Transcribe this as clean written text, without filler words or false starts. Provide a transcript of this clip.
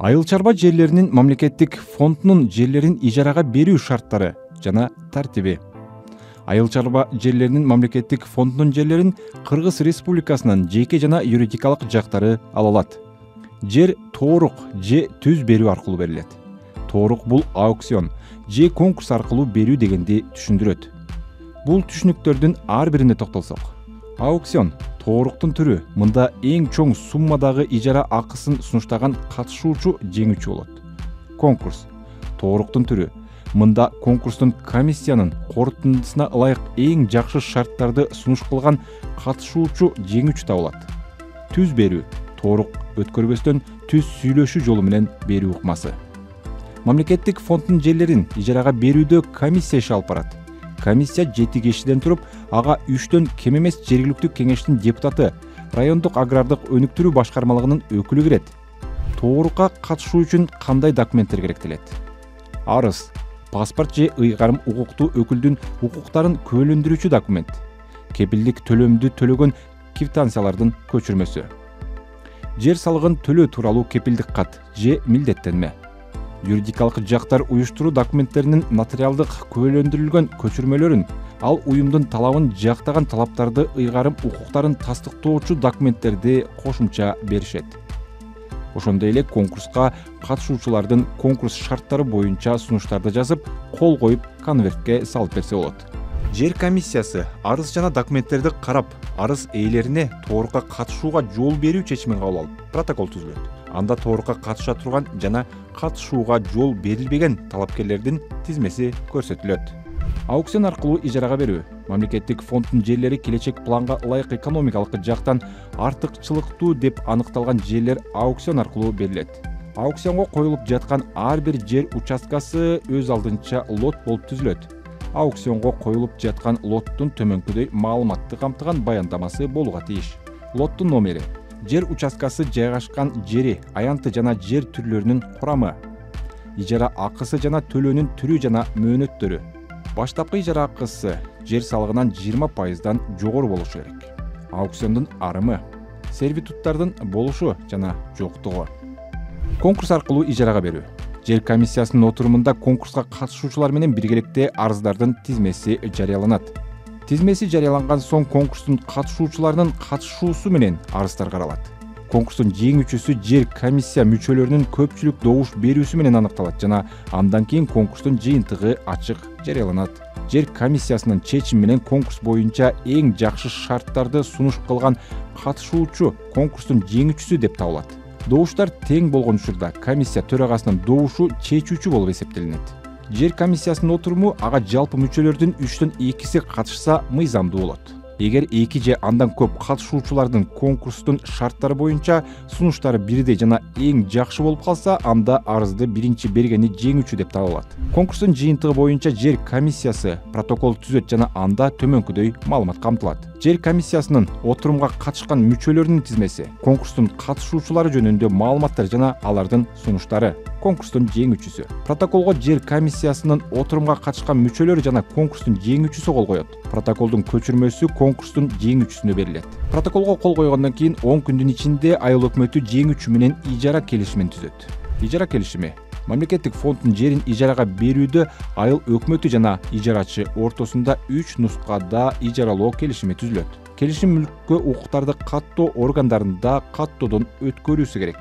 Айыл чарба жерлеринин мамлекеттик фондунун жерлерин ижарага берүү шарттары жана тартиби. Айыл чарба жерлеринин мамлекеттик фондунун жерлерин Кыргыз Республикасынын жеке жана юридикалык жактары ала алат. Жер тоорук же түз берүү аркылуу берилет. Тоорук бул аукцион же конкурс аркылуу берүү дегенди түшүндүрөт. Бул түшүнүктөрдүн ар бирине токтолсок. Аукцион тооруктун түрү. Мында эң чоң суммадагы ижара акысын сунуштаган катышуучу жеңүүчү болот. Конкурс тооруктун түрү. Мында конкурстун комиссиянын корутундусуна ылайык эң жакшы шарттарды сунуш кылган катышуучу жеңүүчү табылат. Түз берүү тоорук өткөрбөстөн түз сүйлөшүү жолу менен берүү ыкмасы. Мамлекеттик фонддун жерлерин ижарага берүүдө комиссия иш алып барат. Комиссия 7 кишиден туруп, ага 3төн кем эмес жергиликтүү кеңештин депутаты, райондук агрардык өнүктүрүү башкармалыгынын өкүлү кирет. Тоорукка катышуу үчүн кандай документтер керектелет? Арыз, паспорт же ыйгарым укуктуу өкүлдүн укуктарын күбөлөндүрүүчү документ, кепилдик төлөмдү төлөгөн квитанциялардын көчүрмөсү, жер салыгын төлөө тууралуу кепилдик кат же милдеттенме, юридикалык жактар уюштуруу документтеринин нотариалдык күбөлөндүрүлгөн көчүрмөлөрүн, ал уюмдун талабын жактаган талаптарды ыйгарым укуктарын тастыктоочу документтерди кошумча беришет. Ошондой эле конкурска катышуучулардын конкурс шарттары боюнча сунуштарды жазып, кол коюп конвертке салып берсе болот. Жер комиссиясы арыз жана документтерди карап, арыз ээлерине тоорукка катышууга жол берүү чечимин кабыл алып, протокол түзүлөт. Анда тоорукка катыша турган жана катышууга жол берилбеген талапкерлердин тизмеси көрсөтүлөт. Аукцион аркылуу ижарага берүү. Мамлекеттик фонддун жерлери келечек планга ылайык экономикалык жактан артыкчылыктуу деп аныкталган жерлер аукцион аркылуу берилет. Аукционго коюлуп жаткан ар бир жер участкасы өз алдынча лот болуп түзүлөт. Аукционго коюлуп жаткан лоттун төмөнкүдөй маалыматты камтыган баяндамасы болууга тийиш. Лоттун номери, жер участкасы жайгашкан жери, аянты жана жер түрлөрүнүн курамы, ижара акысы жана төлөөнүн түрү жана мөөнөттөрү. Баштапкы ижара акысы жер салыгынан 20%дан жогору болушу керек. Аукциондун арымы, сервитуттардын болушу жана жоктугу. Конкурс аркылуу ижарага берүү. Жер комиссиясынын отурумунда конкурска катышуучулар менен биргеликте арыздардын тизмеси жарыяланат. Тизмеси жарыяланган соң конкурстун катышуучуларынын катышуусу менен арыздар каралат. Конкурстун жеңүүчүсү жер комиссия мүчөлөрүнүн көпчүлүк добуш берүүсү менен аныкталат жана андан кийин конкурстун жыйынтыгы ачык жарыяланат. Жер комиссиясынын чечими менен конкурс боюнча эң жакшы шарттарды сунуш кылган катышуучу конкурстун жеңүүчүсү деп табылат. Добуштар тең болгон учурда комиссия төрагасынын добушу чечүүчү болуп эсептелинет. Жер комиссиясынын отуруму ага жалпы мүчөлөрдүн 3төн 2си катышса мыйзамдуу болот. Эгер 2 же андан көп катышуучулардын конкурстун шарттары боюнча сунуштары бирдей жана эң жакшы болуп калса, анда арызды биринчи бергени жеңүүчү деп табылат. Конкурстун жыйынтыгы боюнча жер комиссиясы протокол түзөт жана анда төмөнкүдөй маалымат камтылат. Жер комиссиясынын отурумга катышкан мүчөлөрүнүн тизмеси, конкурстун катышуучулары жөнүндө маалыматтар жана алардын сунуштары. Конкурстун жеңүүчүсү. Протоколго жер комиссиясынын отурумга катышкан мүчөлөрү жана конкурстун жеңүүчүсү кол коет. Протоколдун көчүрмөсү конкурстун жеңүүчүсүнө берилет. Протоколго кол койгондон кийин 10 күндүн ичинде айыл өкмөтү жеңүүчү менен ижара келишимин түзөт. Ижара келишими. Мамлекеттик фонддун жерин ижарага берүүдө айыл өкмөтү жана ижарачы ортосунда 3 нускада ижаралоо келишими түзүлөт. Келишим мүлккө укуктарды каттоо органдарында каттоодон өткөрүүсү керек.